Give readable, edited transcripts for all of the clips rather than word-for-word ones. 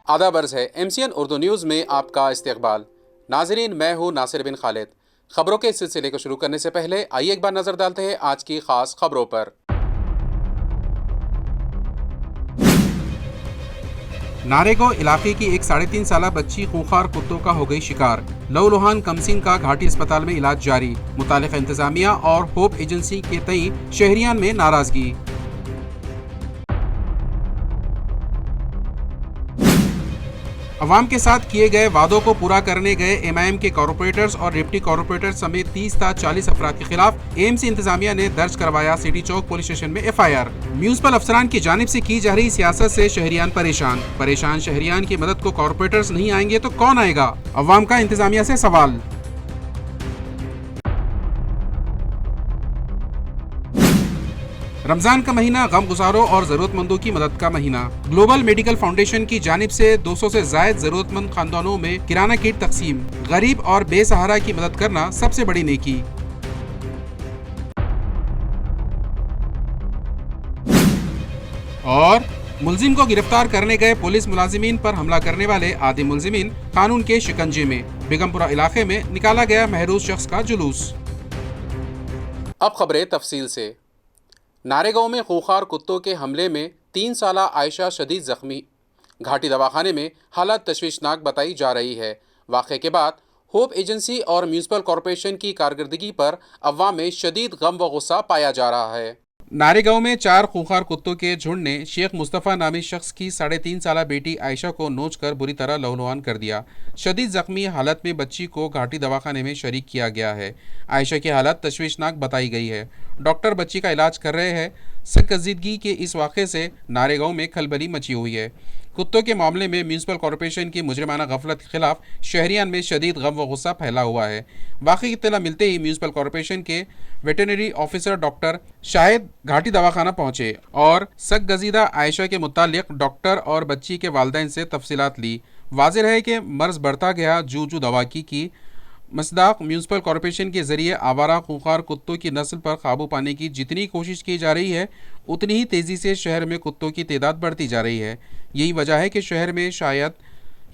आदाब अर्ज़ है MCN उर्दू न्यूज़ में आपका इस्तकबाल। नाजरीन, मैं हूँ नासिर बिन खालिद। खबरों के सिलसिले को शुरू करने से पहले आइए एक बार नज़र डालते हैं आज की खास खबरों पर। नारेगांव इलाके की एक 3.5 साला बच्ची खूंखार कुत्तों का हो गई शिकार। लहूलुहान कमसिन का घाटी अस्पताल में इलाज जारी। मुतालिका इंतजामिया और होप एजेंसी के तई शहरियान में नाराजगी। अवाम के साथ किए गए वादों को पूरा करने गए MIM के कॉर्पोरेटर्स और डिप्टी कॉर्पोरेटर समेत 30 था 40 अफराद के खिलाफ AMC इंतजामिया ने दर्ज करवाया सिटी चौक पुलिस स्टेशन में FIR। म्यूनिसिपल अफसरान की जानिब से की जा रही सियासत से शहरियान परेशान शहरियान की मदद को कॉर्पोरेटर्स नहीं आएंगे तो कौन आएगा? अवाम का इंतजामिया से सवाल। रमजान का महीना गमगुजारों और जरूरतमंदों की मदद का महीना। ग्लोबल मेडिकल फाउंडेशन की जानिब से 200 से जायद जरूरतमंद खानदानों में किराना किट तकसीम। गरीब और बेसहारा की मदद करना सबसे बड़ी नेकी। और मुलजिम को गिरफ्तार करने गए पुलिस मुलाजिमीन पर हमला करने वाले आदि मुलजिमीन कानून के शिकंजे में। बेगमपुरा इलाके में निकाला गया महरूज शख्स का जुलूस। अब खबरें तफसील से। नारेगांव में खूंखार कुत्तों के हमले में 3 साला आयशा शदीद जख्मी। घाटी दवाखाने में हालत तशवीशनाक बताई जा रही है। वाक़े के बाद होप एजेंसी और म्यूनिसिपल कॉरपोरेशन की कारकर्दगी पर अवाम में शदीद गम व गुस्सा पाया जा रहा है। नारेगांव में 4 खूंखार कुत्तों के झुंड ने शेख मुस्तफ़ा नामी शख्स की 3.5 साला बेटी आयशा को नोचकर बुरी तरह लहूलुहान कर दिया। शदीद जख्मी हालत में बच्ची को घाटी दवाखाने में शरीक किया गया है। आयशा की हालत तशवीशनाक बताई गई है। डॉक्टर बच्ची का इलाज कर रहे हैं। सकजीदगी के इस वाक़े से नारेगांव में खलबली मची हुई है। कुत्तों के मामले में म्यूनिसिपल कॉरपोरेशन की मुजरिमाना गफलत के खिलाफ शहरियान में शदीद गम व गुस्सा फैला हुआ है। वाक़ई की इत्तला मिलते ही म्यूनिसिपल कॉरपोरेशन के वेटरनरी ऑफिसर डॉक्टर शाहिद घाटी दवाखाना पहुंचे और सकगजीदा आयशा के मुतालिक डॉक्टर और बच्ची के वालिदैन से तफसीलात ली। वाज़ेह है कि मर्ज बढ़ता गया जू दवा की मसदाक म्यूनिसिपल कॉरपोरेशन के ज़रिए आवारा खूंखार कुत्तों की नस्ल पर काबू पाने की जितनी कोशिश की जा रही है उतनी ही तेज़ी से शहर में कुत्तों की तादाद बढ़ती जा रही है। यही वजह है कि शहर में शायद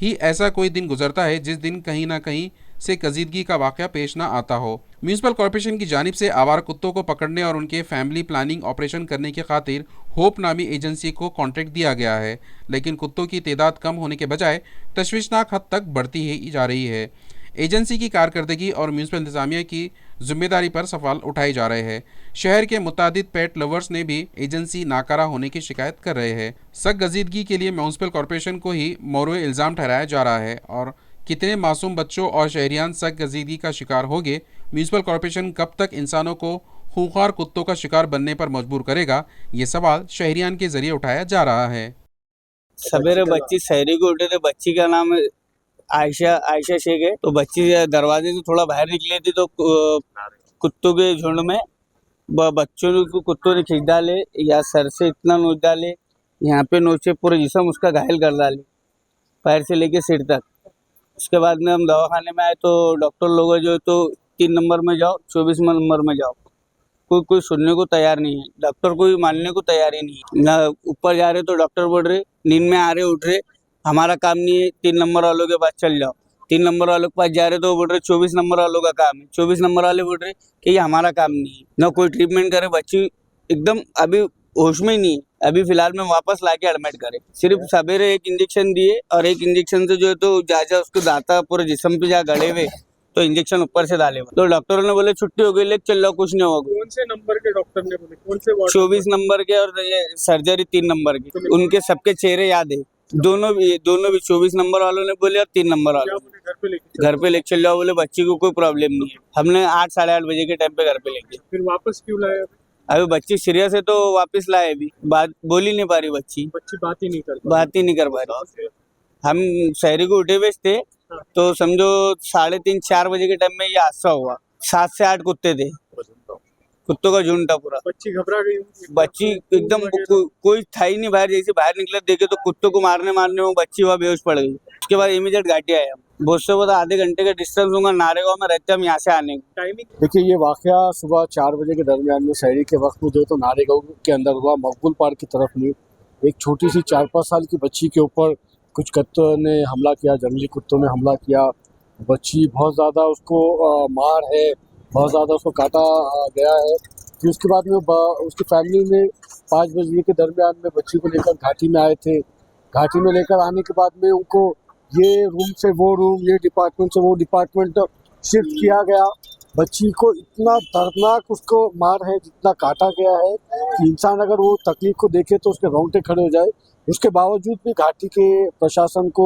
ही ऐसा कोई दिन गुजरता है जिस दिन कहीं ना कहीं से कजीदगी का वाक़या पेश ना आता हो। म्यूनिसिपल कॉरपोरेशन की जानिब से आवारा कुत्तों को पकड़ने और उनके फैमिली प्लानिंग ऑपरेशन करने की खातिर होप नामी एजेंसी को कॉन्ट्रैक्ट दिया गया है, लेकिन कुत्तों की तादाद कम होने के बजाय तशवीशनाक हद तक बढ़ती ही जा रही है। एजेंसी की कारकर्दगी और म्यूनिसिपल इंतजामिया की जिम्मेदारी पर सवाल उठाए जा रहे हैं। शहर के मुतादिद पेट लवर्स ने भी एजेंसी नाकारा होने की शिकायत कर रहे हैं। सकगजीदगी के लिए म्यूनिसिपल कॉरपोरेशन को ही मौरू इल्ज़ाम ठहराया जा रहा है और कितने मासूम बच्चों और शहरियान सकगजीदगी का शिकार होंगे। म्यूनिसिपल कॉरपोरेशन कब तक इंसानों को खूंखार कुत्तों का शिकार बनने पर मजबूर करेगा, ये सवाल शहरियान के जरिए उठाया जा रहा है। सवेरे बच्ची शहरी को उठे थे। बच्ची का नाम आयशा शेख है। तो बच्ची दरवाजे से थोड़ा बाहर निकली थी तो कुत्तों के झुंड में बच्चों को कुत्तों ने खींच डाले या सर से इतना नोच डाले, यहाँ पे नोचे पूरे जिस्म उसका घायल कर डाले, पैर से लेके सिर तक। उसके बाद में हम दवाखाने में आए तो डॉक्टर लोग जो तो 3 नंबर में जाओ, 24 नंबर में जाओ, कोई सुनने को तैयार नहीं है। डॉक्टर कोई मानने को तैयार ही नहीं है। ना ऊपर जा रहे तो डॉक्टर बोल रहे नींद में आ रहे उठ रहे, हमारा काम नहीं है, 3 नंबर वालों के पास चल जाओ। 3 नंबर वालों के पास जा रहे तो बोल रहे 24 नंबर वालों का काम है। 24 नंबर वाले बोल रहे कि ये हमारा काम नहीं है। ना कोई ट्रीटमेंट करे, बच्ची एकदम अभी होश में ही नहीं है। अभी फिलहाल में वापस लाके एडमिट करे। सिर्फ सवेरे एक इंजेक्शन दिए और एक इंजेक्शन से जो है तो जा उसको दाता पूरे जिस्म पे जा गड़े हुए तो इंजेक्शन ऊपर से डाले। तो डॉक्टरों ने बोले छुट्टी हो गई, लेके चल जाओ, कुछ नहीं होगा। कौन से नंबर के डॉक्टर ने बोले? कौन से वार्ड? 24 नंबर के और ये सर्जरी 3 नंबर की। उनके सबके चेहरे याद है, दोनों भी 24 नंबर वालों ने बोले और 3 नंबर वालों घर पे लेके चल जाओ। बोले बच्ची को कोई प्रॉब्लम नहीं है। हमने 8 साढ़े 8 बजे के टाइम पे घर पे लेके। फिर वापस क्यों लाया? अभी बच्ची सीरियस है तो वापस लाए। अभी बात बोल ही नहीं पा रही बच्ची बात ही नहीं कर पा रही। हम शहरी को उठे हुए थे तो समझो 3:30 4 बजे के टाइम में ये हादसा हुआ। 7 से 8 कुत्ते थे, कुत्तों का झुंड था पूरा। बच्ची घबरा गई। बच्ची एकदम कोई था ही नहीं बाहर। जैसे बाहर निकले देखे तो कुत्तों को मारने में बच्ची वहाँ बेहोश पड़ गई। उसके बाद इमीडिएट घाटी आए हम। बहुत से बहुत आधे घंटे का डिस्टेंस होगा नारेगांव में रहते हम यहाँ से आने का। टाइमिंग देखिए, ये वाकया सुबह 4 बजे के दरमियान में शहरी के वक्त में जो तो नारेगांव के अंदर हुआ, मकबूल पार्क की तरफ में एक छोटी सी 4-5 साल की बच्ची के ऊपर कुछ कुत्तों ने हमला किया, जंगली कुत्तों ने हमला किया। बच्ची बहुत ज़्यादा उसको मार है, बहुत ज़्यादा उसको काटा गया है। फिर उसके बाद में उसकी फैमिली में 5 बजे के दरमियान में बच्ची को लेकर घाटी में आए थे। घाटी में लेकर आने के बाद में उनको ये रूम से वो रूम, ये डिपार्टमेंट से वो डिपार्टमेंट शिफ्ट किया गया। बच्ची को इतना दर्दनाक उसको मार है, जितना काटा गया है कि इंसान अगर वो तकलीफ को देखे तो उसके रोंगटे खड़े हो जाए। उसके बावजूद भी घाटी के प्रशासन को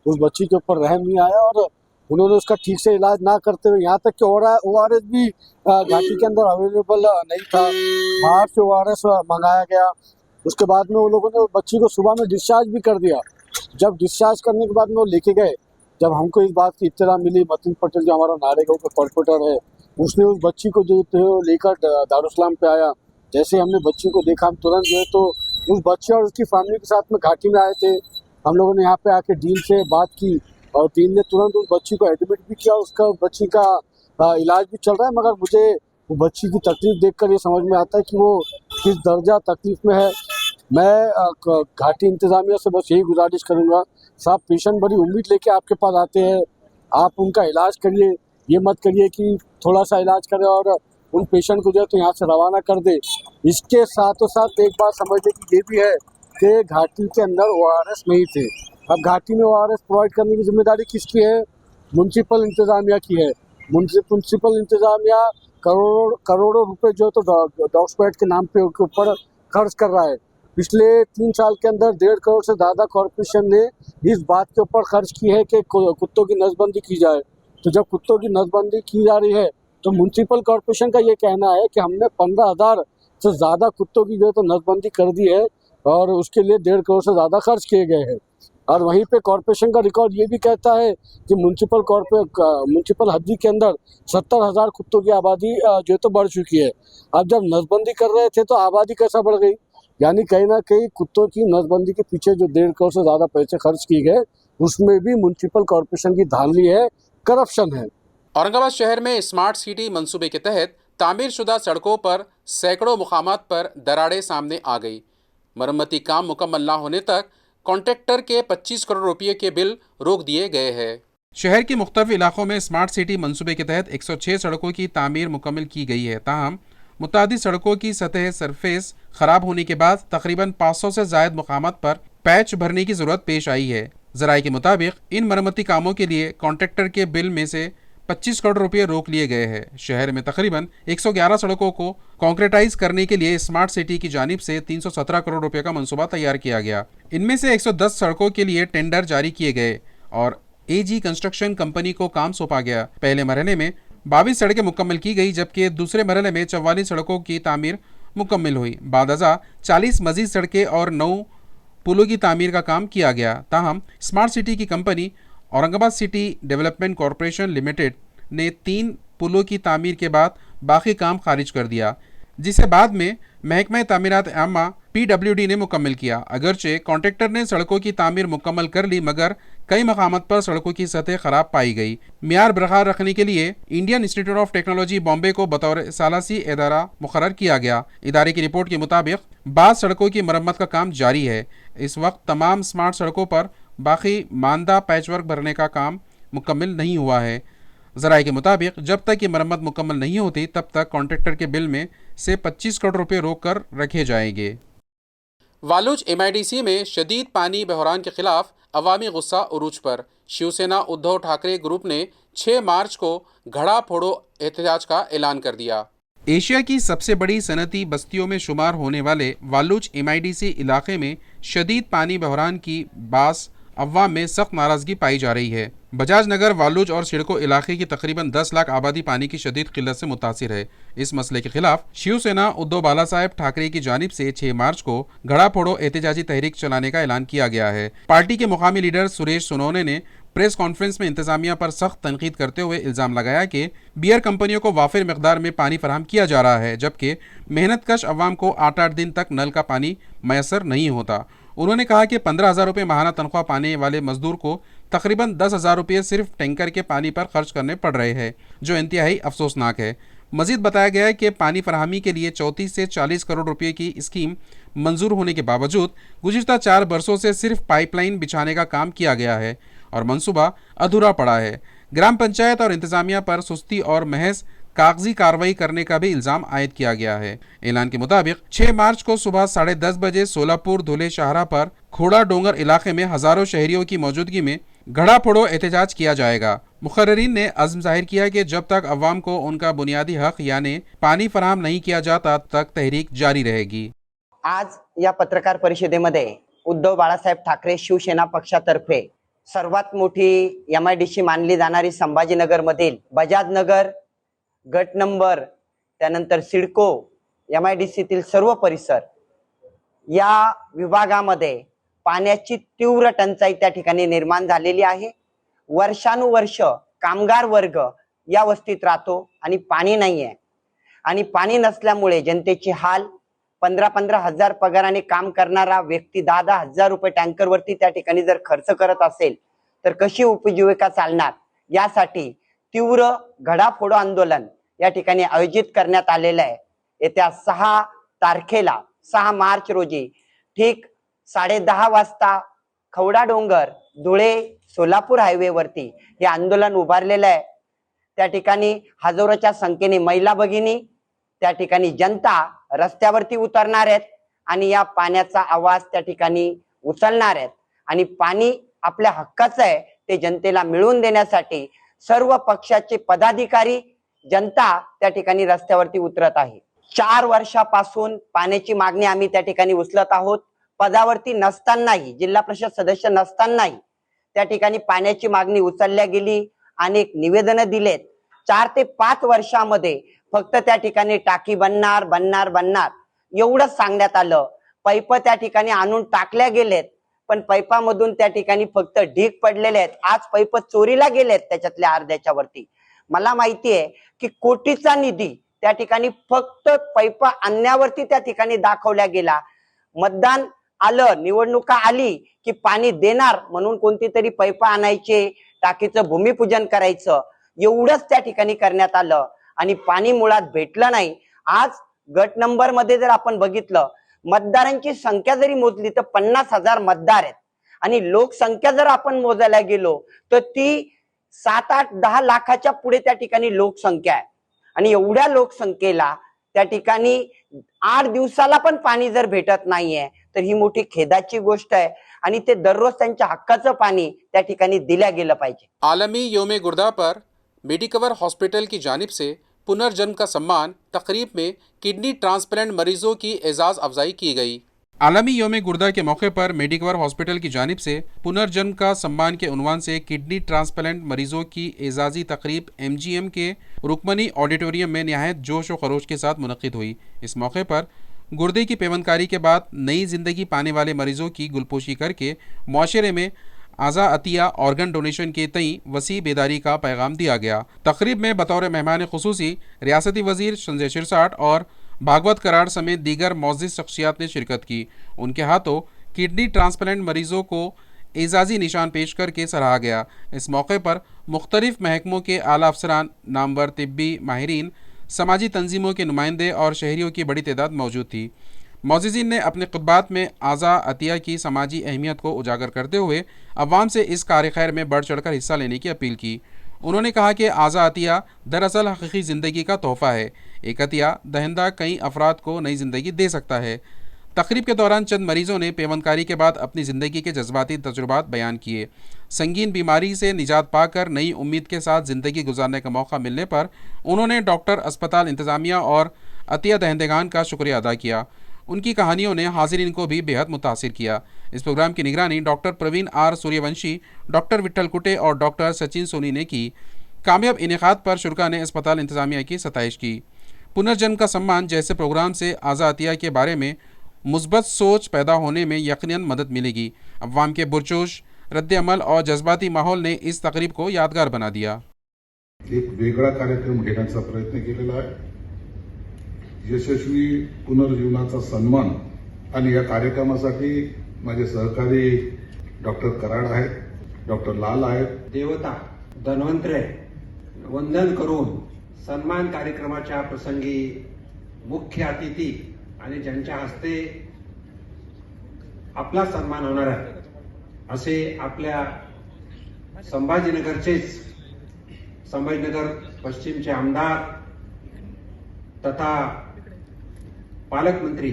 उस बच्ची के ऊपर रहम नहीं आया और उन्होंने उसका ठीक से इलाज ना करते हुए, यहाँ तक कि ORS भी घाटी के अंदर अवेलेबल नहीं था, बाहर से ORS मंगाया गया। उसके बाद में वो लोगों ने बच्ची को सुबह में डिस्चार्ज भी कर दिया। जब डिस्चार्ज करने के बाद में वो लेके गए, जब हमको इस बात की इत्तला मिली, मतीन पटेल जो हमारा नारेगांव का कॉर्पोरेटर है, उसने उस बच्ची को जो लेकर दारुसलाम पे आया। जैसे हमने बच्ची को देखा, हम तुरंत जो है तो उस बच्चे और उसकी फैमिली के साथ में घाटी में आए थे। हम लोगों ने यहाँ पे आके डीन से बात की और डीन ने तुरंत उस बच्ची को एडमिट भी किया। उसका बच्ची का इलाज भी चल रहा है, मगर मुझे वो बच्ची की तकलीफ देखकर ये समझ में आता है कि वो किस दर्जा तकलीफ में है। मैं घाटी इंतज़ामिया से बस यही गुजारिश करूँगा, साहब पेशेंट बड़ी उम्मीद लेके आपके पास आते हैं, आप उनका इलाज करिए। ये मत करिए कि थोड़ा सा इलाज करें और उन पेशेंट को जो है तो यहाँ से रवाना कर दे। इसके साथ साथ एक बात समझने की ये भी है कि घाटी के अंदर ORS नहीं थे। अब घाटी में ORS प्रोवाइड करने की जिम्मेदारी किसकी है? म्युनिसिपल इंतज़ामिया की है। म्युनिसिपल इंतज़ामिया करोड़ों रुपए जो है तो डॉक्सपैट के नाम पे के ऊपर खर्च कर रहा है। पिछले 3 साल के अंदर 1.5 करोड़ से ज़्यादा कॉरपोरेशन ने इस बात के ऊपर खर्च की है कि कुत्तों की नसबंदी की जाए। तो जब कुत्तों की नसबंदी की जा रही है तो म्युनिसिपल कॉरपोरेशन का ये कहना है कि हमने 15,000 से ज़्यादा कुत्तों की जो है तो नसबंदी कर दी है और उसके लिए 1.5 करोड़ से ज़्यादा खर्च किए गए हैं। और वहीं पे कॉरपोरेशन का रिकॉर्ड ये भी कहता है कि म्युनिसिपल हद्दी के अंदर 70,000 कुत्तों की आबादी जो है तो बढ़ चुकी है। अब जब नसबंदी कर रहे थे तो आबादी कैसा बढ़ गई? यानी कहीं ना कहीं कुत्तों की नसबंदी के पीछे जो 1.5 करोड़ से ज़्यादा पैसे खर्च किए गए, उसमें भी म्युनिसिपल कॉरपोरेशन की धांधली है, करप्शन है। औरंगाबाद शहर में स्मार्ट सिटी मंसूबे के तहत तामीरशुदा सड़कों पर सैकड़ों मुकामात पर दरारें सामने आ गई। मरम्मती काम मुकम्मल ना होने तक कॉन्ट्रैक्टर के 25 करोड़ रुपये के बिल रोक दिए गए हैं। शहर के मुख्तलिफ इलाकों में स्मार्ट सिटी मंसूबे के तहत 106 सड़कों की तामीर मुकम्मल की गई है। ताहम मुतादिद सड़कों की सतह सरफेस खराब होने के बाद तकरीबन 500 से ज़ायद मुकामात पर पैच भरने की ज़रूरत पेश आई है। ज़राए के मुताबिक इन मरम्मती कामों के लिए कॉन्ट्रैक्टर के बिल में से 25 करोड़ रुपये रोक लिए गए हैं। शहर में तकरीबन 111 सड़कों को कॉन्क्रेटाइज करने के लिए स्मार्ट सिटी की जानिब से 317 करोड़ रुपये का मंसूबा तैयार किया गया। इनमें से 110 सड़कों के लिए टेंडर जारी किए गए और AG कंस्ट्रक्शन कंपनी को काम सौंपा गया। पहले मरहले में 22 सड़कें मुकम्मल की गई, जबकि दूसरे मरहले में 44 सड़कों की तामीर मुकम्मल हुई। बादअज़ा 40 मजीद सड़कें और 9 पुलों की तामीर का काम किया गया। ताहम स्मार्ट सिटी की company Aurangabad city development corporation limited ने 3 पुलों की तामीर के बाद बाकी काम खारिज कर दिया, जिसे बाद में महकमा तामीरात आमा PWD ने मुकम्मल किया। अगरचे कॉन्ट्रैक्टर ने सड़कों की तामीर मुकम्मल कर ली, मगर कई मकामात पर सड़कों की सतह खराब पाई गई। मियार बरकरार रखने के लिए Indian institute of technology Bombay को बतौर सालासी इदारा मुकर्रर किया गया। इदारे की रिपोर्ट के मुताबिक बाद सड़कों की मरम्मत का काम जारी है। इस वक्त तमाम स्मार्ट सड़कों पर बाकी मानदा पैचवर्क भरने का काम मुकम्मल नहीं हुआ है। ज़राए के मुताबिक जब तक ये मरम्मत मुकम्मल नहीं होती तब तक कॉन्ट्रैक्टर के बिल में से 25 करोड़ रुपये रोक कर रखे जाएंगे। वालूज MIDC में शदीद पानी बहरान के खिलाफ अवामी गुस्सा उरूज पर। शिवसेना उद्धव ठाकरे ग्रुप ने 6 मार्च को घड़ा फोड़ो एहतजाज का ऐलान कर दिया। एशिया की सबसे बड़ी सनती बस्तियों में शुमार होने वाले वालूज MIDC इलाके में शदीद पानी बहरान की बास अवाम में सख्त नाराजगी पाई जा रही है। बजाज नगर, वालूज और सिडको इलाके की तकरीबन 10 लाख आबादी पानी की शदीद किल्लत से मुतासिर है। इस मसले के खिलाफ शिवसेना उद्धव बाला साहेब ठाकरे की जानिब से 6 मार्च को घड़ा फोड़ो एहतजाजी तहरीक चलाने का ऐलान किया गया है। पार्टी के मुकामी लीडर सुरेश सोनोने ने प्रेस कॉन्फ्रेंस में इंतजामिया पर सख्त तनकीद करते हुए इल्ज़ाम लगाया कि बियर कंपनियों को वाफिर मकदार में पानी फराहम किया जा रहा है, जबकि मेहनत कश अवाम को 8-8 दिन तक नल का पानी मैसर नहीं होता। उन्होंने कहा कि 15,000 रुपये माहाना तनख्वाह पाने वाले मजदूर को तकरीबन 10,000 रुपये सिर्फ टैंकर के पानी पर खर्च करने पड़ रहे हैं, जो इंतहाई अफसोसनाक है। मजीद बताया गया है कि पानी फराहमी के लिए 34 से 40 करोड़ रुपये की स्कीम मंजूर होने के बावजूद गुज़िश्ता 4 बरसों से सिर्फ पाइपलाइन बिछाने का काम किया गया है और मंसूबा अधूरा पड़ा है। ग्राम पंचायत और इंतजामिया पर सुस्ती और महज कागजी कार्रवाई करने का भी इल्जाम आयद किया गया है। ऐलान के मुताबिक 6 मार्च को सुबह 10:30 बजे सोलापुर धुले शाहरा पर खोड़ा डोंगर इलाके में हजारों शहरियों की मौजूदगी में घड़ा फोड़ो एहतजाज किया जाएगा। मुखर्रिरीन ने अज़्म जाहिर किया कि जब तक अवाम को उनका बुनियादी हक यानी पाणी फराहम नहीं किया जाता तब तक तहरीक जारी रहेगी। आज या पत्रकार परिषदेमध्ये उद्धव बाळासाहेब ठाकरे शिवसेना पक्षातर्फे सर्वात मोठी MIDC मानली जाणारी संभाजीनगर मधील बजाज नगर गट नंबर त्यानंतर सिडको MIDC तील सर्व परिसर या विभागामध्ये पाण्याची तीव्र टंचाई त्या ठिकाणी निर्माण झालेली आहे। वर्षानुवर्ष कामगार वर्ग या वस्तीत राहतो आणि पाणी नाहीये आणि पाणी नसल्यामुळे जनतेची हाल 15-15 हजार पगाराने काम करणारा व्यक्ती 10-10 हजार रुपये टँकर वरती त्या ठिकाणी जर खर्च करत असेल तर कशी उपजीविका चालणार, यासाठी तीव्र घडाफोडो आंदोलन या ठिकाणी आयोजित करण्यात आलेलं आहे। येत्या 6 तारखेला 6 मार्च रोजी ठीक 10:30 वाजता खवडा डोंगर धुळे सोलापूर हायवे वरती हे आंदोलन उभारलेलं आहे। त्या ठिकाणी हजारोच्या संख्येने महिला भगिनी त्या ठिकाणी जनता रस्त्यावरती उतरणार आहेत आणि या पाण्याचा आवाज त्या ठिकाणी उचलणार आहेत आणि पाणी आपल्या हक्काचं आहे ते जनतेला मिळवून देण्यासाठी सर्व पक्षाचे पदाधिकारी जनता त्या ठिकाणी रस्त्यावरती उतरत आहे। 4 वर्षापासून पाण्याची मागणी आम्ही त्या ठिकाणी उचलत आहोत। पदावरती नसतानाही, जिल्हा परिषद सदस्य नसतानाही त्या ठिकाणी पाण्याची मागणी उचलल्या गेली, अनेक निवेदनं दिलेत। 4 ते 5 वर्षामध्ये फक्त त्या ठिकाणी टाकी बनणार एवढंच सांगण्यात आलं। पाईप त्या ठिकाणी आणून टाकल्या गेलेत, पण पाईपामधून त्या ठिकाणी फक्त ढीग पडलेले आहेत। आज पाईप चोरीला गेलेत त्याच्यातल्या अर्ध्याच्या वरती। मला माहिती आहे की कोटीचा निधी त्या ठिकाणी फक्त पाईप आणण्यावरती त्या ठिकाणी दाखवल्या गेला। मतदान आलं, निवडणुका आली की पाणी देणार म्हणून कोणती तरी पाईप आणायचे, टाकीचं भूमिपूजन करायचं, एवढंच त्या ठिकाणी करण्यात आलं आणि पाणी मुळात भेटलं नाही। आज गट नंबर मध्ये जर आपण बघितलं, मतदारांची संख्या जरी मोजली तर 50,000 मतदार आहेत आणि लोकसंख्या जर आपण मोजायला गेलो तर ती 7-8-10 लाखाच्या पुढे त्या ठिकाणी लोकसंख्या आहे आणि एवढ्या लोकसंख्येला त्या ठिकाणी 8 दिवसाला पण पाणी जर भेटत नाहीये तर ही मोठी खेदाची गोष्ट आहे आणि ते दररोज त्यांच्या हक्काचं पाणी त्या ठिकाणी दिल्या गेलं पाहिजे। आलमी योम गुर्दा पर मेडिकवर हॉस्पिटल की जानिब से पुनर्जन्म का सम्मान तकरीब में किडनी ट्रांसप्लांट मरीजों की एजाज अफजाई की गई। आलमी योम गुर्दा के मौके पर मेडिकवर हॉस्पिटल की जानिब से पुनर्जन्म का सम्मान के उन्वान से किडनी ट्रांसप्लांट मरीजों की एजाजी तकरीब MGM के रुकमनी ऑडिटोरियम में नहायत जोश व खरोश के साथ मुनक्किद हुई। इस मौके पर गुर्दे की पेवंदकारी के बाद नई जिंदगी पाने वाले मरीजों की गुलपोशी करके मुआशरे में आज़ा अतिया ऑर्गन डोनेशन के तई वसी बेदारी का पैगाम दिया गया। तकरीब में बतौर मेहमान खुसूसी रियासती वजीर संजय शिरसाट और भागवत कराड़ समेत दीगर मौजूद शख्सियात ने शिरकत की। उनके हाथों किडनी ट्रांसप्लांट मरीजों को एजाजी निशान पेश करके सराहा गया। इस मौके पर मुख्तलिफ महकमों के आला अफसरान, नामवर तिब्बी माहिरीन, समाजी तंजीमों के नुमाइंदे और शहरियों की बड़ी तादाद मौजूद थी। मौज़िज़ीन ने अपने खुतबात में आज़ा अतिया की समाजी अहमियत को उजागर करते हुए अवाम से इस कार्य खैर में बढ़ चढ़कर हिस्सा लेने की अपील की। उन्होंने कहा कि आज़ा अतिया दरअसल हकीकी ज़िंदगी का तोहफ़ा है। एक अतिया दहिंदा कई अफराद को नई ज़िंदगी दे सकता है। तकरीब के दौरान चंद मरीजों ने पेवंदकारी के बाद अपनी ज़िंदगी के जज्बाती तजुर्बात बयान किए। संगीन बीमारी से निजात पाकर नई उम्मीद के साथ ज़िंदगी गुजारने का मौका मिलने पर उन्होंने डॉक्टर, अस्पताल इंतज़ामिया और अतिया दहिंदगान का शुक्रिया अदा किया। उनकी कहानियों ने हाज़रीन को भी बेहद मुतासिर किया। इस प्रोग्राम की निगरानी doctor Praveen R Suryavanshi, doctor Vitthal Kute और डॉक्टर सचिन सोनी ने की। कामयाब इनेकाद पर शुरा ने अस्पताल इंतज़ामिया की सताइश की। पुनर्जन्म का सम्मान जैसे प्रोग्राम से आज़ा अतिया के बारे में मुस्बत सोच पैदा होने में यकीनन मदद मिलेगी। अवाम के पुरजोश रद्द अमल और जज्बाती माहौल ने इस तकरीब को यादगार बना दिया। एक वेगळा कार्यक्रम घेण्याचा प्रयत्न केलेला आहे। यशस्वी पुनर्जीवनाचा सन्मान आणि या कार्यक्रमासाठी माझे सहकारी डॉक्टर कराड आहेत, डॉक्टर लाल आहेत। देवता धन्वंतरे वंदन करून सन्मान कार्यक्रमाच्या प्रसंगी मुख्य अतिथी आणि ज्यांच्या हस्ते आपला सन्मान होणार आहे असे आपल्या संभाजीनगरचेच संभाजीनगर पश्चिमचे आमदार तथा पालकमंत्री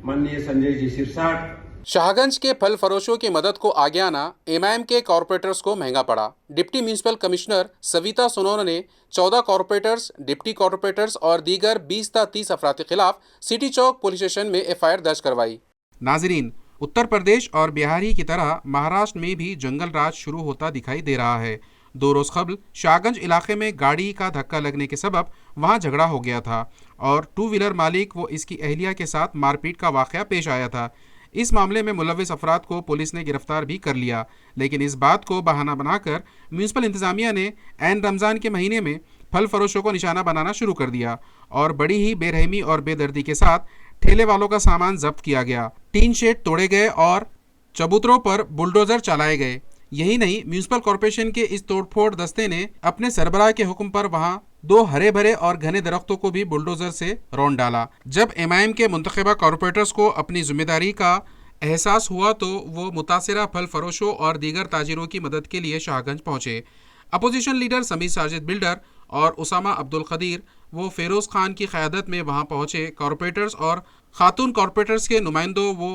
माननीय संजयजी सिरसाट। शाहगंज के फल फरोशों की मदद को आगे आना एमआईएम के कॉरपोरेटर्स को महंगा पड़ा। Deputy municipal commissioner Savita Sonone ने 14 कॉरपोरेटर्स, डिप्टी कॉरपोरेटर्स और दीगर 20 ता 30 अफराद के खिलाफ सिटी चौक पुलिस स्टेशन में एफआईआर दर्ज करवाई। नाजरीन, उत्तर प्रदेश और बिहार की तरह महाराष्ट्र में भी जंगल राज शुरू होता दिखाई दे रहा है। 2 रोज कबल शाहगंज इलाके में गाड़ी का धक्का लगने के सबब वहां झगड़ा हो गया था और 2 व्हीलर मालिक व इसकी अहलिया के साथ मारपीट का वाकया पेश आया था। इस मामले में मुलव्विस अफराद को पुलिस ने गिरफ्तार भी कर लिया, लेकिन इस बात को बहाना बनाकर म्यूनिसिपल इंतजामिया ने ऐन रमज़ान के महीने में फल फरोशों को निशाना बनाना शुरू कर दिया और बड़ी ही बेरहमी और बेदर्दी के साथ ठेले वालों का सामान जब्त किया गया, टीन शेड तोड़े गए और चबूतरों पर बुलडोजर चलाए गए। यही नहीं, म्यूनिसिपल कॉरपोरेशन के इस तोड़फोड़ दस्ते ने अपने सरबराह के हुक्म पर वहां 2 हरे भरे और घने दरख्तों को भी बुलडोजर से रौंद डाला। जब एमआईएम के मुंतखबा कॉरपोरेटर्स को अपनी जिम्मेदारी का एहसास हुआ तो वो मुतासिरा फल फरोशों और दीगर ताजिरों की मदद के लिए शाहगंज पहुंचे। Opposition leader Sameer Sajid builder और उसामा अब्दुल कदीर वो फेरोज खान की क़यादत में वहां पहुंचे। कॉरपोरेटर्स और खातून कॉरपोरेटर्स के नुमाइंदों वो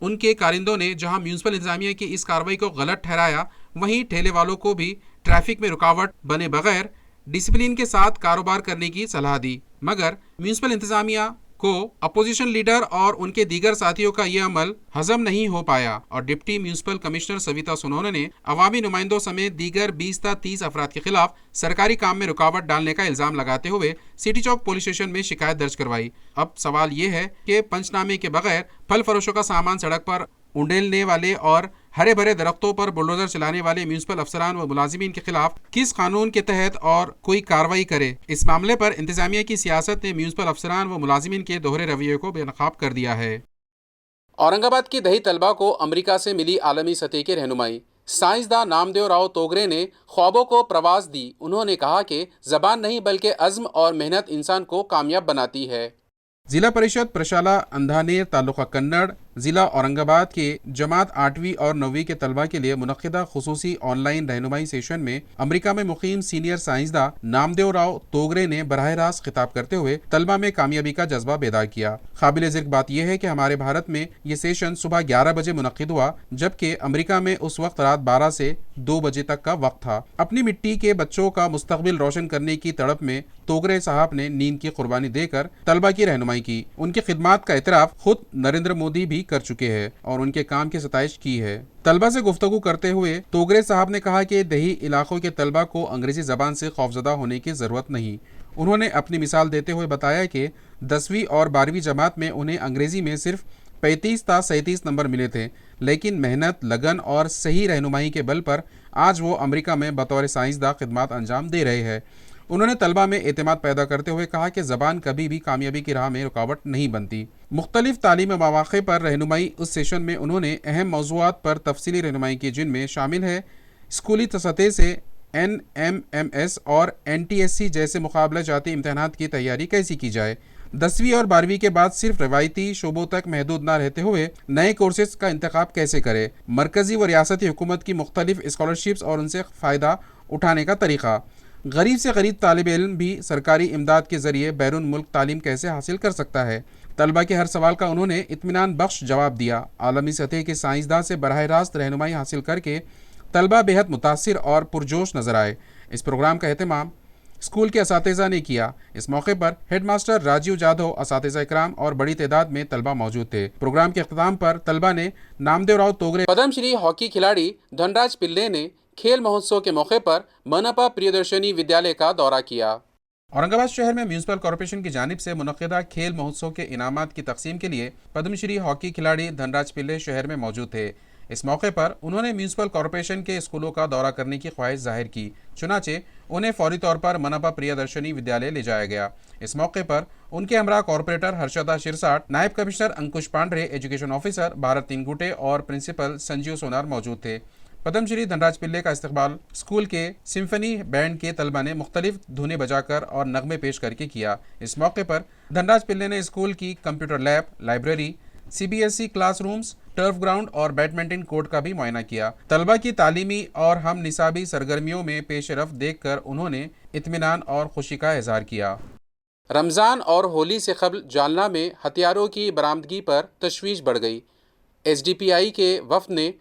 उनके कारिंदों ने जहां म्यूनिसिपल इंतजामिया की इस कार्रवाई को गलत ठहराया, वहीं ठेले वालों को भी ट्रैफिक में रुकावट बने बगैर डिसिप्लिन के साथ कारोबार करने की सलाह दी। मगर म्यूनिसिपल इंतजामिया को अपोजिशन लीडर और उनके दीगर साथियों का यह अमल हजम नहीं हो पाया और deputy municipal commissioner Savita Sonone ने अवामी नुमाइंदों समेत दीगर 20 ता 30 अफराद के खिलाफ सरकारी काम में रुकावट डालने का इल्जाम लगाते हुए सिटी चौक पुलिस स्टेशन में शिकायत दर्ज करवाई। अब सवाल ये है कि पंचनामे के बगैर फल फरोशों का सामान सड़क पर उंडेलने वाले और हरे भरे दरख्तों पर बुलडोजर चलाने वाले म्यूनिसिपल अफसरान व मुलाजिमीन के खिलाफ किस कानून के तहत और कोई कार्रवाई करे। इस मामले पर इंतजामिया की सियासत ने म्यूनिसिपल अफसरान व मुलाजिमीन के दोहरे रवैये को बेनकाब कर दिया है। औरंगाबाद की दही तलबा को अमेरिका से मिली आलमी सतह की रहनुमाई। साइंसदान नामदेव राव तोगरे ने ख्वाबों को प्रवास दी। उन्होंने कहा कि जबान नहीं बल्कि अज़्म और मेहनत इंसान को कामयाब बनाती है। जिला परिषद प्रशाला अंधानेर तालुका कन्नड़ जिला औरंगाबाद के जमात 8वीं और 9वीं के तलबा के लिए मुनक्किदा खुसूसी ऑनलाइन रहनुमाई सेशन में अमेरिका में मुकीम सीनियर साइंसदान नामदेव राव तोगरे ने बराह रास्त खिताब करते हुए तलबा में कामयाबी का जज्बा बेदार किया। काबिल ज़िक्र बात यह है कि हमारे भारत में ये सेशन सुबह 11 बजे मुनक्किद हुआ, जबकि अमेरिका में उस वक्त रात 12 से 2 बजे तक का वक्त था। अपनी मिट्टी के बच्चों का मुस्तकबिल रोशन करने की तड़प में तोगरे साहब ने नींद की कुर्बानी देकर तलबा की रहनुमाई की। उनकी खिदमात का इतराफ खुद नरेंद्र मोदी भी कर चुके हैं और उनके काम की सताइश की है। तलबा से गुफ्तगू करते हुए तोगरे साहब ने कहा कि दही इलाकों के तलबा को अंग्रेजी जबान से खौफजदा होने की ज़रूरत नहीं। उन्होंने अपनी मिसाल देते हुए बताया कि 10वीं और 12वीं जमात में उन्हें अंग्रेजी में सिर्फ 35 ता 37 नंबर मिले थे, लेकिन मेहनत, लगन और सही रहनुमाई के बल पर आज वो अमेरिका में बतौर साइंसदान खिदमात अंजाम दे रहे हैं। उन्होंने तलबा में एतमाद पैदा करते हुए कहा कि ज़बान कभी भी कामयाबी की राह में रुकावट नहीं बनती। मुख्तलिफ तालीमी मौक़े पर रहनुमाई उस सेशन में उन्होंने अहम मौज़ूआत पर तफसीली रहनुमाई की, जिनमें शामिल है स्कूली सतह से NMMS और NTSC जैसे मुकाबला जाती इम्तहानात की तैयारी कैसी की जाए, 10वीं और 12वीं के बाद सिर्फ रवायती शोबों तक महदूद न रहते हुए नए कोर्सेज का इंतखाब कैसे करें, मरकज़ी व रियासती हुकूमत की मुख्तलिफ स्कॉलरशिप्स और उनसे फ़ायदा उठाने का तरीक़ा, गरीब से गरीब तालिब इल्म भी सरकारी इमदाद के ज़रिए बैरून मुल्क तालीम कैसे हासिल कर सकता है। तलबा के हर सवाल का उन्होंने इत्मीनान बख्श जवाब दिया। आलमी सतह के साइंसदान से बराह रास्त रहनुमाई हासिल करके तलबा बेहद मुतासिर और पुरजोश नजर आए। इस प्रोग्राम का एहतमाम स्कूल के असातिज़ा ने किया। इस मौके पर हेडमास्टर राजीव जाधव, असातिज़ा इकराम और बड़ी तादाद में तलबा मौजूद थे। प्रोग्राम के अख्ताम पर तलबा ने नामदेव राव तोगरे पद्मश्री हॉकी खिलाड़ी धनराज पिल्ले ने खेल महोत्सव के मौके पर मनपा प्रियदर्शनी विद्यालय का दौरा किया। औरंगाबाद शहर में म्यूनिसिपल कॉरपोरेशन की जानिब से मुनक्किदा खेल महोत्सव के इनामात की तकसीम के लिए पद्मश्री हॉकी खिलाड़ी धनराज पिल्ले शहर में मौजूद थे। इस मौके पर उन्होंने म्यूनिसिपल कॉरपोरेशन के स्कूलों का दौरा करने की ख्वाहिश जाहिर की। चुनाचे उन्हें फौरी तौर पर मनपा प्रियदर्शनी विद्यालय ले जाया गया। इस मौके पर उनके हमरा कॉरपोरेटर हर्षदा शिरसाट, नायब कमिश्नर अंकुश पांडे, एजुकेशन ऑफिसर भारत तिनगुटे और प्रिंसिपल संजीव सोनार मौजूद थे। पद्मश्री धनराज पिल्ले का इस्तकबाल स्कूल के सिम्फनी बैंड के तलबा ने मुख्तलिफ धुनें बजाकर और नगमे पेश करके किया। इस मौके पर धनराज पिल्ले ने स्कूल की computer lab, library, CBSE classrooms, turf ground और बैडमिंटन कोर्ट का भी मुआयना किया। तलबा की तालीमी और हम निसाबी सरगर्मियों में पेशरफ देखकर उन्होंने इत्मीनान और खुशी का इजहार किया। रमज़ान और होली से कबल जालना में हथियारों की बरामदगी पर तशवीश बढ़ गई। SDPI के वफ़द ने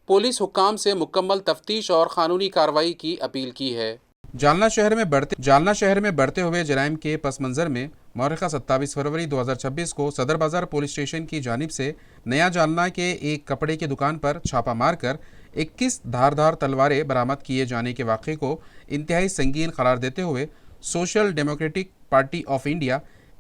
पुलिस हुक्काम से मुकम्मल तफ्तीश और क़ानूनी कार्रवाई की अपील की है। जालना शहर में बढ़ते हुए जराइम के पस मंज़र में मौरिख़ा 27 फरवरी 2026 को सदर बाज़ार पुलिस स्टेशन की जानिब से नया जालना के एक कपड़े की दुकान पर छापा मारकर 21 धारदार तलवारें बरामद किए जाने के वाक़े को इंतहाई संगीन करार देते हुए social democratic party of India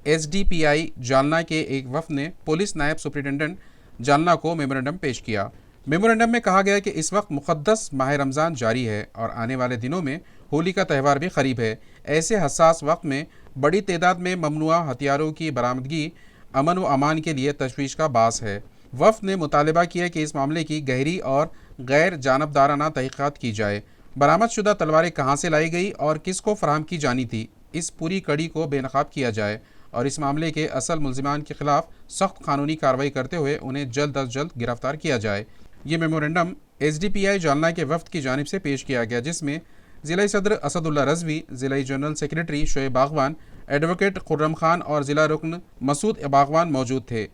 SDPI Jalna के एक वफ़द ने पुलिस नायब सुप्रिटेंडेंट जालना को मेमोरेंडम पेश किया। मेमोरेंडम में कहा गया कि इस वक्त मुक़द्दस माह रमज़ान जारी है और आने वाले दिनों में होली का त्यौहार भी करीब है। ऐसे हसास वक्त में बड़ी तादाद में ममनुआ हथियारों की बरामदगी अमन व अमान के लिए तशवीश का बास है। वफ़द ने मुतालबा किया कि इस मामले की गहरी और गैर जानबदाराना तहक़ीक़ात की जाए। बरामद शुदा तलवारें कहाँ से लाई गई और किसको फराहम की जानी थी, इस पूरी कड़ी को बेनकाब किया जाए और इस मामले के असल मुल्ज़िमान के ख़िलाफ़ सख्त कानूनी कार्रवाई करते हुए उन्हें जल्द अज जल्द गिरफ्तार किया जाए। ये मेमोरेंडम SDPI जालना के वफ़द की जानिब से पेश किया गया, जिसमें ज़िला सदर असदुल्ला रज़वी, ज़िला जनरल सेक्रेटरी शोएब बागवान, एडवोकेट खुर्रम खान और ज़िला रुकन मसूद बागवान मौजूद थे।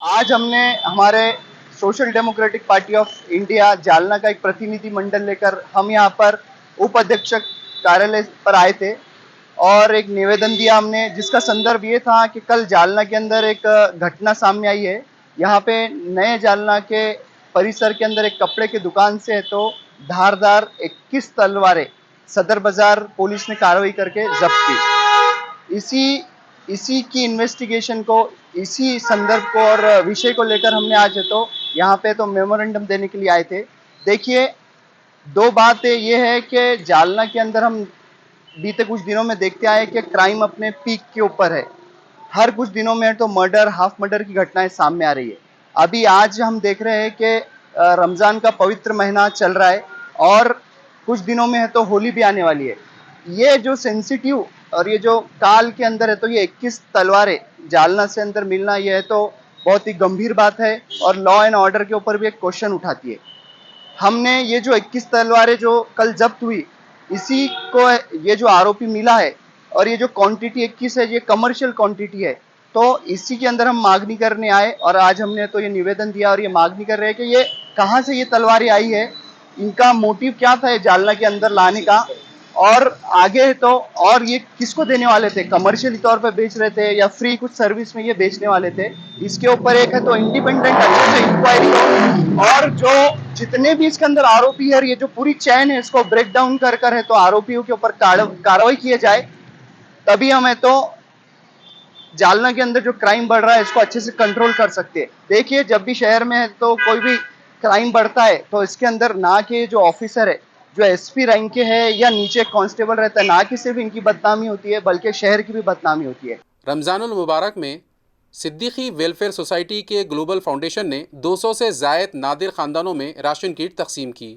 आज हमने हमारे social democratic party of India Jalna का एक प्रतिनिधि मंडल लेकर हम यहाँ पर उप अधीक्षक कार्यालय पर आए थे और एक निवेदन दिया हमने, जिसका संदर्भ ये था कि कल जालना के अंदर एक घटना सामने आई है। यहाँ पे नए जालना के परिसर के अंदर एक कपड़े की दुकान से तो धारदार 21 तलवारें सदर बाजार पुलिस ने कार्रवाई करके जब्त की। इसी की इन्वेस्टिगेशन को, इसी संदर्भ को और विषय को लेकर हमने आज तो यहाँ पे तो मेमोरेंडम देने के लिए आए थे। देखिए, दो बातें ये है कि जालना के अंदर हम बीते कुछ दिनों में देखते आए कि क्राइम अपने पीक के ऊपर है। हर कुछ दिनों में तो मर्डर, हाफ मर्डर की घटनाएं सामने आ रही है। अभी आज हम देख रहे हैं कि रमज़ान का पवित्र महीना चल रहा है और कुछ दिनों में है तो होली भी आने वाली है। ये जो सेंसिटिव और ये जो काल के अंदर है तो ये 21 तलवारें जालना से अंदर मिलना, ये है तो बहुत ही गंभीर बात है और लॉ एंड ऑर्डर के ऊपर भी एक क्वेश्चन उठाती है। हमने ये जो 21 तलवारें जो कल जब्त हुई, इसी को ये जो आरोपी मिला है और ये जो क्वांटिटी 21 है, ये कमर्शियल क्वांटिटी है। तो इसी के अंदर हम मांगनी करने आए और आज हमने तो ये निवेदन दिया और ये मांगनी कर रहे हैं कि ये कहाँ से ये तलवारें आई है, इनका मोटिव क्या था ये जालना के अंदर लाने का, और आगे तो और ये किसको देने वाले थे, कमर्शियली तौर पर बेच रहे थे या फ्री कुछ सर्विस में ये बेचने वाले थे। इसके ऊपर एक है तो इंडिपेंडेंट इंक्वायरी हो और जो जितने भी इसके अंदर आरोपी है, ये जो पूरी चैन है इसको ब्रेक डाउन कर है तो आरोपियों के ऊपर कार्रवाई किए जाए, तभी हमें तो जालना के अंदर जो क्राइम बढ़ रहा है इसको अच्छे से कंट्रोल कर सकते हैं। देखिए, जब भी शहर में है तो कोई भी क्राइम बढ़ता है तो इसके अंदर ना कि जो ऑफिसर है, जो SP रैंक के है या नीचे कांस्टेबल रहता है, ना कि सिर्फ इनकी बदनामी होती है बल्कि शहर की भी बदनामी होती है। रमज़ानुल मुबारक में सिद्दीकी वेलफेयर सोसाइटी के ग्लोबल फाउंडेशन ने 200 से ज़ायद नादिर ख़ानदानों में राशन किट तकसीम की।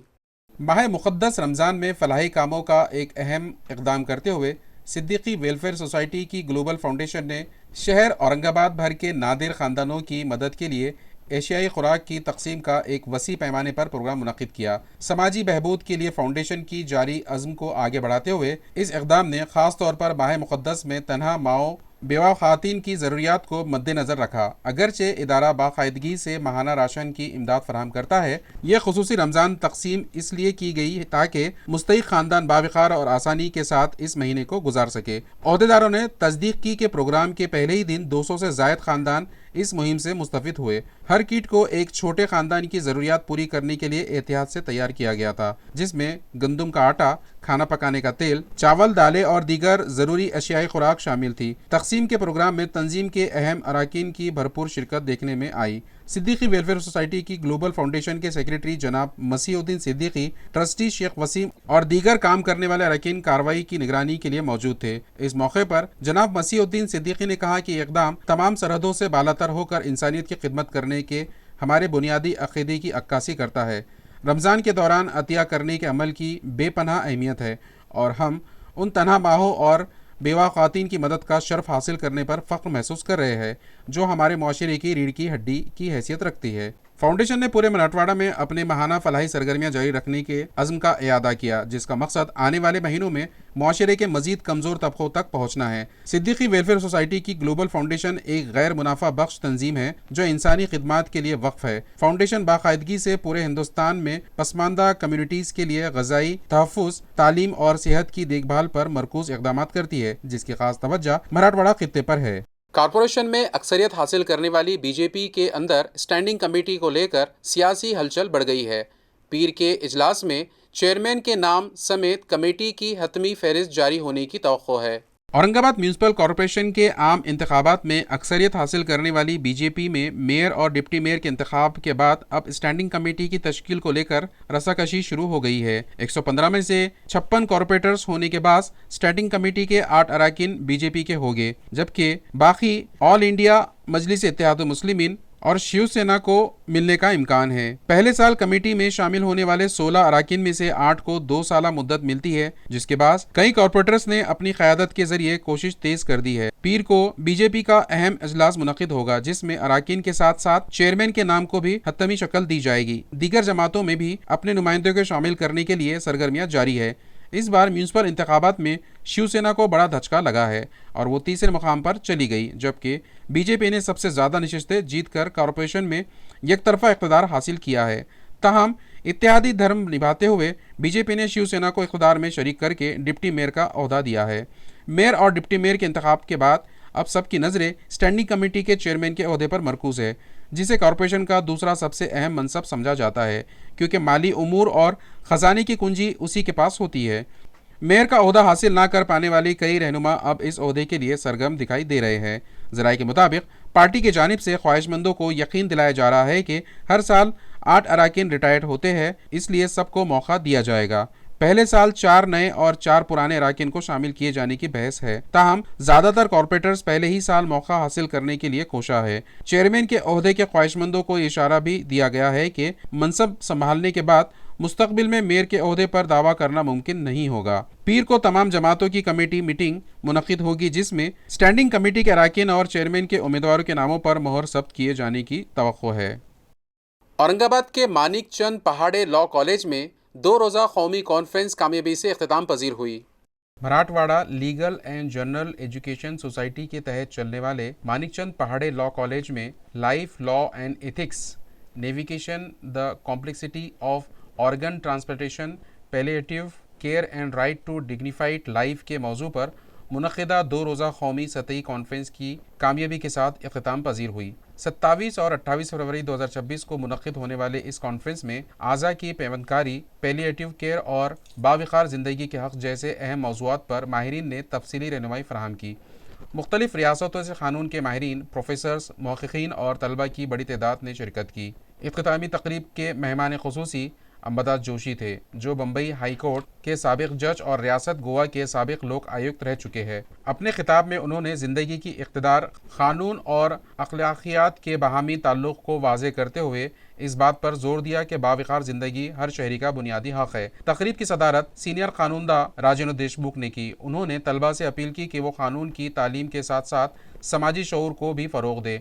माह मुक़द्दस रमज़ान में फलाही कामों का एक अहम इक़दाम करते हुए सिद्दीकी वेलफेयर सोसाइटी की ग्लोबल फाउंडेशन ने शहर औरंगाबाद भर के नादिर ख़ानदानों की मदद के लिए एशियाई खुराक की तकसीम का एक वसी पैमाने पर प्रोग्राम मुनक़िद किया। समाजी बहबूद के लिए फाउंडेशन की जारी अज़्म को आगे बढ़ाते हुए इस इक़दाम ने ख़ास तौर पर माह मुक़द्दस में तन्हा माओ बेवा ख़ातीन की ज़रूरियात को मद्देनज़र रखा। अगरचे इदारा बाकायदगी से माहाना राशन की इमदाद फराहम करता है, यह खुसूसी रमज़ान तकसीम इसलिए की गई ताकि मुस्तहिक़ ख़ानदान बावक़ार और आसानी के साथ इस महीने को गुजार सके। अहदेदारों ने तस्दीक की कि प्रोग्राम के पहले ही दिन 200 से ज़ायद ख़ानदान इस मुहिम से मुस्तफ़िद हुए। हर किट को एक छोटे ख़ानदान की ज़रूरियात पूरी करने के लिए एहतियात से तैयार किया गया था, जिसमें गंदम का आटा, खाना पकाने का तेल, चावल, दालें और दीगर ज़रूरी अशियाई खुराक शामिल थी। तकसीम के प्रोग्राम में तंजीम के अहम अराकीन की भरपूर शिरकत देखने में आई। सिद्दीकी वेलफेयर सोसाइटी की ग्लोबल फाउंडेशन के सेक्रेटरी जनाब मसीहुद्दीन सिद्दीकी, ट्रस्टी शेख वसीम और दीगर काम करने वाले अरकान कार्रवाई की निगरानी के लिए मौजूद थे। इस मौके पर जनाब मसीहुद्दीन सिद्दीकी ने कहा कि इक़दाम तमाम सरहदों से बालातर होकर इंसानियत की खिदमत करने के हमारे बुनियादी अक़ीदे की अक्कासी करता है। रमज़ान के दौरान अतिया करने के अमल की बेपनाह अहमियत है और हम उन तन्हा माहों और बेवा ख़ातीन की मदद का शर्फ हासिल करने पर फ़ख्र महसूस कर रहे हैं जो हमारे मुआशरे की रीढ़ की हड्डी की हैसियत रखती है। फाउंडेशन ने पूरे मराठवाड़ा में अपने माहाना फलाही सरगर्मियां जारी रखने के अज़्म का इयादा किया, जिसका मकसद आने वाले महीनों में मुआशरे के मजीद कमजोर तबकों तक पहुंचना है। सिद्दीकी वेलफेयर सोसाइटी की ग्लोबल फाउंडेशन एक गैर मुनाफा बख्श तंजीम है जो इंसानी खिदमात के लिए वक्फ है। फाउंडेशन बाकायदगी से पूरे हिंदुस्तान में पसमानदा कम्युनिटीज के लिए ग़िज़ाई तहफ़्फ़ुज़, तालीम और सेहत की देखभाल पर मरकूज इक़दाम करती है, जिसकी खास तवज्जो मराठवाड़ा खित्ते पर है। कॉरपोरेशन में अक्सरियत हासिल करने वाली बीजेपी के अंदर स्टैंडिंग कमेटी को लेकर सियासी हलचल बढ़ गई है। पीर के इजलास में चेयरमैन के नाम समेत कमेटी की हतमी फहरिस्त जारी होने की तवक्को है। औरंगाबाद म्यूनिसिपल कॉरपोरेशन के आम इंतखाबात में अक्सरियत हासिल करने वाली बीजेपी में मेयर और डिप्टी मेयर के इंतखाब के बाद अब स्टैंडिंग कमेटी की तश्कील को लेकर रसाकशी शुरू हो गई है। 115 में से 56 कॉरपोरेटर्स होने के बाद स्टैंडिंग कमेटी के 8 अराकीन बीजेपी के होंगे, जबकि बाकी ऑल इंडिया मजलिस इत्तेहाद मुस्लिमीन और शिवसेना को मिलने का इम्कान है। पहले साल कमेटी में शामिल होने वाले 16 अराकीन में से 8 को 2 साला मुद्दत मिलती है, जिसके बाद कई कॉरपोरेटर्स ने अपनी क़यादत के जरिए कोशिश तेज कर दी है। पीर को बीजेपी का अहम इजलास मुनक़िद होगा, जिसमें अराकीन के साथ साथ चेयरमैन के नाम को भी हतमी शक्ल दी जाएगी। दीगर जमातों में भी अपने नुमाइंदों को शामिल करने के लिए सरगर्मियाँ जारी है। इस बार म्यूनिसिपल इंतखाबात में शिवसेना को बड़ा धचका लगा है और वो तीसरे मुकाम पर चली गई, जबकि बीजेपी ने सबसे ज़्यादा नशिस्तें जीतकर कॉरपोरेशन में एकतरफा इक़्तिदार हासिल किया है। ताहम इत्तेहादी धर्म निभाते हुए बीजेपी ने शिवसेना को इक़्तिदार में शरीक करके डिप्टी मेयर का ओहदा दिया है। मेयर और डिप्टी मेयर के इंतखाब के बाद अब सबकी नज़रें स्टैंडिंग कमेटी के चेयरमैन के ओहदे पर मरकूज़ है, जिसे कॉरपोरेशन का दूसरा सबसे अहम मनसब समझा जाता है, क्योंकि माली उमूर और ख़जाने की कुंजी उसी के पास होती है। मेयर का ओहदा हासिल ना कर पाने वाली कई रहनुमा अब इस ओहदे के लिए सरगर्म दिखाई दे रहे हैं। ज़राए के मुताबिक पार्टी की जानिब से ख्वाहिशमंदों को यकीन दिलाया जा रहा है कि हर साल 8 अराकीन रिटायर्ड होते हैं, इसलिए सबको मौका दिया जाएगा। पहले साल 4 नए और 4 पुराने अराकीन को शामिल किए जाने की बहस है। ताहम ज़्यादातर कॉरपोरेटर्स पहले ही साल मौका हासिल करने के लिए कोशा है। चेयरमैन के ओहदे के ख्वाहिशमंदों को इशारा भी दिया गया है कि मनसब संभालने के बाद मुस्तकबिल में मेयर के ओहदे पर दावा करना मुमकिन नहीं होगा। पीर को तमाम जमातों की कमेटी मीटिंग मुनक़िद होगी, जिसमें स्टैंडिंग कमेटी के अराकीन और चेयरमैन के उम्मीदवारों के नामों पर मोहर जब्त किए जाने की तवक्को है। औरंगाबाद के मानिक चंद पहाड़े लॉ कॉलेज में 2 रोज़ा कौमी कॉन्फ्रेंस कामयाबी से इख्तिताम पजीर हुई। Marathwada legal and general education society के तहत चलने वाले मानिक चंद पहाड़े लॉ कॉलेज में life, law and ethics, navigation the complexity of organ transplantation, palliative care and right to dignified life के मौजू पर मुनक़िदा 2 रोज़ा कौमी सतही कॉन्फ्रेंस की कामयाबी के साथ इख्तिताम पजीर हुई। 27 और 28 फरवरी 2026 को मुनक़िद होने वाले इस कॉन्फ्रेंस में आज़ा की पेवंदकारी, पैलिएटिव केयर और बावक़ार ज़िंदगी के हक़ जैसे अहम मौज़ूआत पर माहिरीन ने तफसीली रहनुमाई फ़राहम की। मुख्तलिफ़ रियासतों से क़ानून के माहिरीन, प्रोफेसर्स, मुहक़्क़ीक़ीन और तलबा की बड़ी तादाद ने शिरकत की। इख्तितामी तक़रीब के मेहमान ख़ुसूसी अम्बदास जोशी थे, जो बम्बई हाई कोर्ट के साबिक़ जज और रियासत गोवा के साबिक़ लोक आयुक्त रह चुके हैं। अपने खिताब में उन्होंने ज़िंदगी की इक़्तिदार, क़ानून और अखलाक़ियात के बाहमी ताल्लुक़ को वाज़े करते हुए इस बात पर जोर दिया कि बावक़ार ज़िंदगी हर शहरी का बुनियादी हक़ है। तक़रीब की सदारत सीनियर कानूनदा राजेंद्र देशमुख ने की। उन्होंने तलबा से अपील की कि वो क़ानून की तालीम के साथ साथ समाजी शऊर को भी फ़रोग़ दे।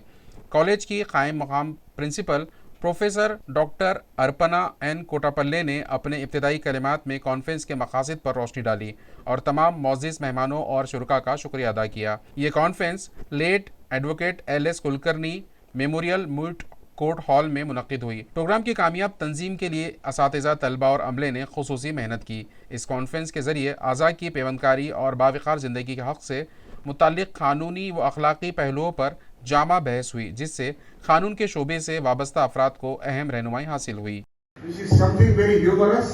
कॉलेज की कायम मकाम principal professor doctor Arpana N Kotapalle ने अपने इब्तिदाई कलिमात में कॉन्फ्रेंस के मकासद पर रोशनी डाली और तमाम मौज़िज़ मेहमानों और शुरका का शुक्रिया अदा किया। ये conference late advocate LS Kulkarni memorial moot court hall में मुनक़िद हुई। प्रोग्राम की कामयाब तंजीम के लिए असातिज़ा, तलबा और अमले ने खुसूसी मेहनत की। इस कॉन्फ्रेंस के ज़रिए आज़ा की पेवंदकारी और बावक़ार ज़िंदगी के हक़ से मुताल्लिक़ क़ानूनी व अखलाक़ी पहलुओं पर जामा बहस हुई, जिससे कानून के शोबे से वाबस्ता अफराद को अहम रहनुमाई हासिल हुई। This is something very humorous.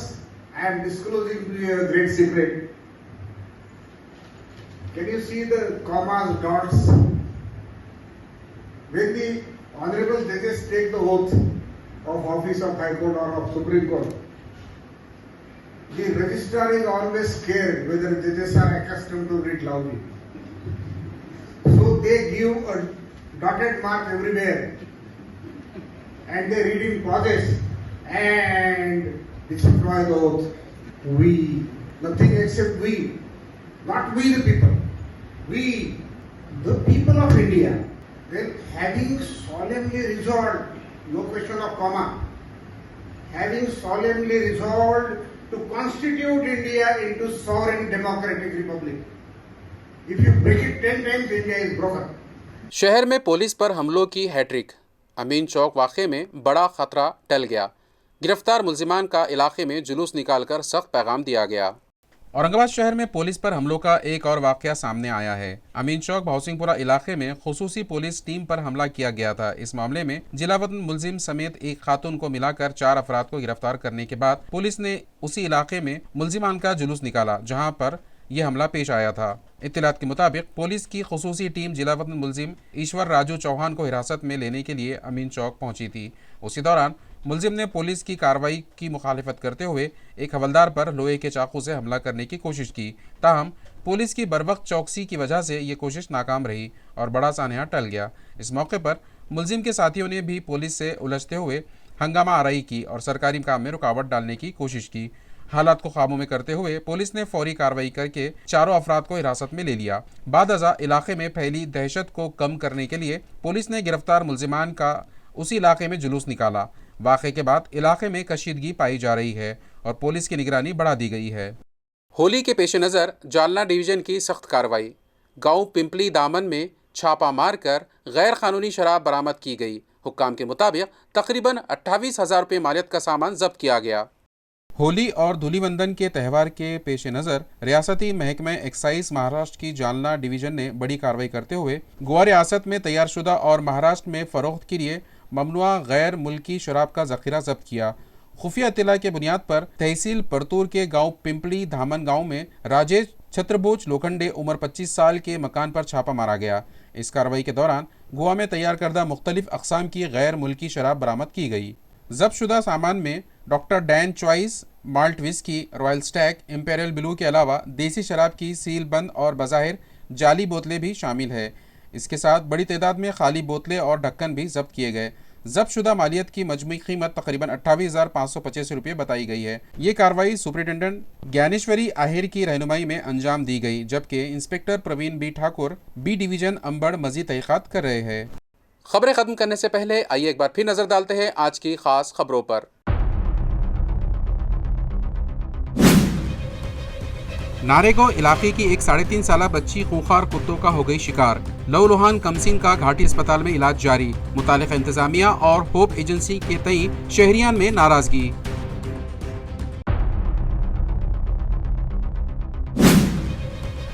I am disclosing to you a great secret. Can you see the commas, dots? When the honorable judges take the oath of office of High Court or of Supreme Court, the registrar is always scared whether judges are accustomed to read loudly. So they give a dotted mark everywhere and they read in pauses and destroy the oath. We, nothing except we, not we the people, we, the people of India, then having solemnly resolved no question of comma, having solemnly resolved to constitute India into sovereign democratic republic. If you break it 10 times, India is broken. शहर में police पर हमलों की hat trick. अमीन चौक वाक़े में बड़ा खतरा टल गया। गिरफ्तार मुल्जिमान का इलाके में जुलूस निकालकर सख्त पैगाम दिया गया। औरंगाबाद शहर में पुलिस पर हमलों का एक और वाक़या सामने आया है। अमीन चौक भाउसिंगपुरा इलाके में खुसूसी पुलिस टीम पर हमला किया गया था। इस मामले में जिला वतन मुलजिम समेत एक खातून को मिलाकर 4 अफराद को गिरफ्तार करने के बाद पुलिस ने उसी इलाके में मुल्जिमान का जुलूस निकाला जहां पर यह हमला पेश आया था। इत्तलात के मुताबिक पुलिस की खुसूसी टीम जिला वतन मुलजिम ईश्वर राजू चौहान को हिरासत में लेने के लिए अमीन चौक पहुंची थी। उसी दौरान मुलजिम ने पुलिस की कार्रवाई की मुखालिफत करते हुए एक हवलदार पर लोहे के चाकू से हमला करने की कोशिश की। ताहम पुलिस की बरवक्त चौकसी की वजह से ये कोशिश नाकाम रही और बड़ा सान्या टल गया। इस मौके पर मुलजिम के साथियों ने भी पुलिस से उलझते हुए हंगामा आराई की और सरकारी काम में रुकावट डालने की कोशिश की। हालात को काबू में करते हुए पुलिस ने फौरी कार्रवाई करके चारों अफराद को हिरासत में ले लिया। बादअज़ा इलाके में फैली दहशत को कम करने के लिए पुलिस ने गिरफ्तार मुल्जिमान का उसी इलाके में जुलूस निकाला। वाक़े के बाद इलाके में कशीदगी पाई जा रही है और पुलिस की निगरानी बढ़ा दी गई है। होली के पेश नज़र जालना डिवीज़न की सख्त कार्रवाई। गांव पिंपली दामन में छापा मारकर गैर कानूनी शराब बरामद की गई। हुक्काम के मुताबिक तकरीबन 28,000 रुपये मालियत का सामान जब्त किया गया। होली और धूलिवंदन के त्यौहार के पेश नज़र रियासती महकमा एक्साइज महाराष्ट्र की जालना डिवीज़न ने बड़ी कार्रवाई करते हुए गोवा रियासत में तैयारशुदा और महाराष्ट्र में फ़रोख्त के लिए ममनुआ गैर मुल्की शराब का ज़ख़ीरा जब्त किया। खुफिया इत्तला के बुनियाद पर तहसील परतूर के गांव पिंपली धामन गांव में राजेश छत्रभुज लोखंडे उम्र 25 साल के मकान पर छापा मारा गया। इस कार्रवाई के दौरान गोवा में तैयार करदा मुख्तलिफ अक़साम की गैर मुल्की शराब बरामद की गई। जब्त शुदा सामान में doctor Dan choice, malt whisky, royal Stag, imperial blue के अलावा देसी शराब की सील बंद और बज़ाहिर जाली बोतलें भी शामिल है। इसके साथ बड़ी तादाद में खाली बोतलें और ढक्कन भी जब्त किए गए। जब्त शुदा मालियत की मजमूई कीमत तकरीबन 28,585 रुपये बताई गई है। ये कार्रवाई सुपरिटेंडेंट ज्ञानेश्वरी आहेर की रहनुमाई में अंजाम दी गई, जबकि inspector Praveen B Thakur B division Ambad मजीद तहक़ीक़ात कर रहे हैं। खबरें ख़त्म करने से पहले आइए एक बार फिर नज़र डालते हैं आज की ख़ास खबरों पर। नारेगांव इलाके की एक 3.5 साला बच्ची खूंखार कुत्तों का हो गई शिकार। लौलुहान कमसिन का घाटी अस्पताल में इलाज जारी। मुतालिका इंतजामिया और होप एजेंसी के तई शहरियान में नाराजगी।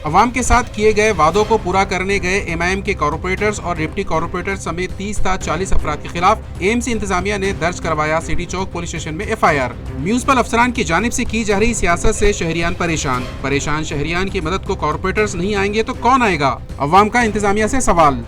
अवाम के साथ किए गए वादों को पूरा करने गए एमआईएम के कॉर्पोरेटर्स और डिप्टी कॉर्पोरेटर्स समेत 30 था 40 अफराद के खिलाफ एएमसी इंतजामिया ने दर्ज करवाया सिटी चौक पुलिस स्टेशन में एफआईआर। म्यूनिसिपल अफसरान की जानिब से की जा रही सियासत से शहरियान परेशान शहरियान की मदद को कॉर्पोरेटर्स नहीं आएंगे तो कौन आएगा? अवाम का इंतजामिया से सवाल।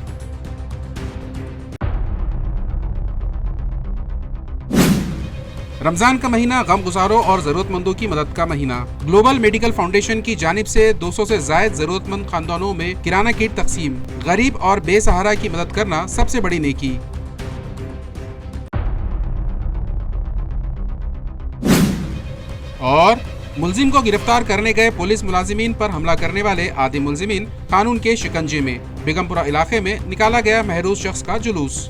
रमजान का महीना गम गुजारों और जरूरतमंदों की मदद का महीना। ग्लोबल मेडिकल फाउंडेशन की जानिब से 200 से जायद जरूरतमंद खानदानों में किराना किट तकसीम। गरीब और बेसहारा की मदद करना सबसे बड़ी नेकी। और मुलजिम को गिरफ्तार करने गए पुलिस मुलाजिमीन पर हमला करने वाले आदि मुलजिमीन कानून के शिकंजे में। बेगमपुरा इलाके में निकाला गया महरूज शख्स का जुलूस।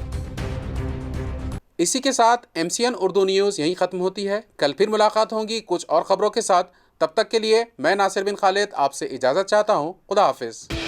इसी के साथ MCN उर्दू न्यूज़ यहीं ख़त्म होती है। कल फिर मुलाकात होगी कुछ और ख़बरों के साथ। तब तक के लिए मैं नासिर बिन खालिद आपसे इजाज़त चाहता हूँ। खुदा हाफिज़।